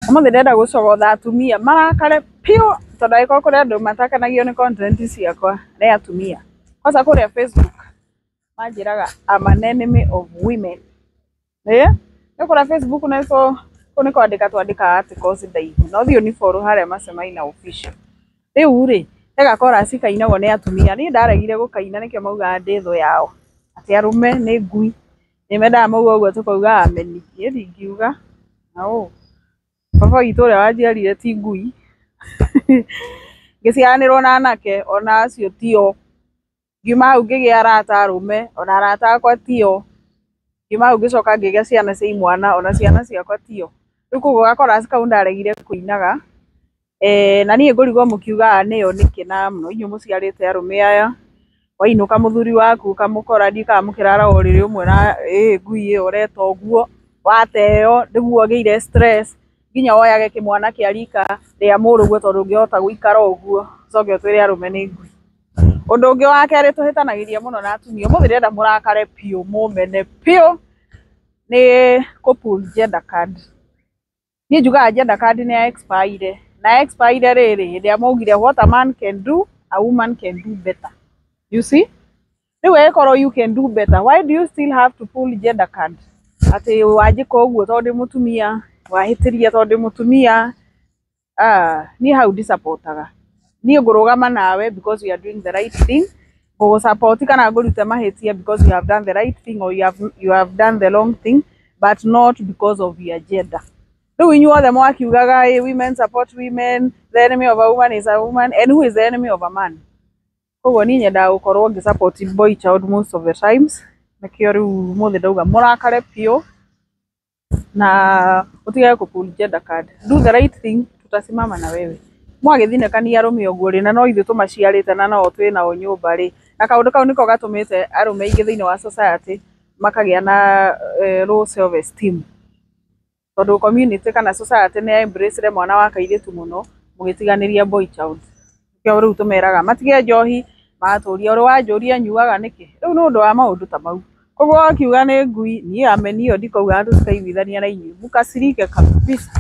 Umuthi ndenda gucogotha atumia marakare pio tondu aiko kuri andu matakanagio ni content ciakwa ni atumia. Kwanza kuria Facebook manjiraga I'm an enemy of women. Kuri Facebook na so kuni kwandika twandika articles ndaihu. No thio ni follow haria Masemaina official. Riu ri ega chorus kainagwo ni atumia ni ndaregire gukaina nikio mauga ndi thu yao. Ati arume ni ngui. Ni mendaga mauga uguo tukauga ameni. Ni ndingiuga. No. Baba witũ ũrĩa wanjiarire ti ngui ngĩciaranĩrwo na anake ona acio tio ngiuma hau ngĩgĩa arata arũme ona arata akwa tio ngiuma hau ngĩcoka ngĩgĩa ciana cia imwana ona ciana ciakwa tio rĩu koguo gakora kau ndaregire kũinaga na niĩ ngũrigwo mũkiugaga nĩyo nĩkĩ na mũno inyuĩ mũciarĩte arũme aya wainũka mũthuri waku ũkamũkora ndikamũkĩrara o rĩrĩ ũmwe na ngui ĩyo ũreta ũguo wateo nĩguo ũgĩire stress nginya woyage kĩmwana kĩa rika rĩa mũrũguo tondũ ũngĩhota gũikara ũguo coke ũtwĩre arũme nĩ ngui. Ũndũ ũngĩ wa kerĩ tũhĩtanagĩria mũno na atumia ũmũthĩ ndĩrenda mũrakare piũ mũmene piũ nĩ pull gender card. Niĩ njugaga gender card nĩ expire na expire rĩrĩ hĩndĩ ĩrĩa maugire what a man can do a woman can do better. You see? Rĩu ĩkorwo you can do better, why do you still have to pull gender card? Atĩ wanjĩka ũguo tondũ mũtumia wahĩtĩria tondũ mũtumia niĩ hau ndisupportaga. Niĩ ngũrũgama nawe because you are doing the right thing. Ngũgũsupport kana ngũrute mahĩtia because you have done the right thing or you have done the wrong thing but not because of your gender. Rĩu inyuothe mwakiugaga women support women, the enemy of a woman is a woman, and who is the enemy of a man? Koguo niĩ nyendaga gũkorwo ngĩsupport boy child most of the times. Nakĩo rĩu mũthĩ ndauga mũrakare piũ na utige pull gender card. Do the right thing, tutasimama na wewe. Mwagithinekania arume uguo ri na no ithu tumaciarite na no twina o nyumba ri na kaundu kau niko gatumite arume ingi thiini wa society makagia na low self esteem. Tondu community kana society ne embrace mwana wa kairitu muno mugitiganiria boy child. Kio riu tumeraga matige njohi maturia uri wanjuria nyuaga niki. Riu no ndu wa maundu ta mau. Koguo akiuga nĩ ngui niĩ ameni yo ndikauga andu tukaiguithania na inyuĩ mukasirike kabisa.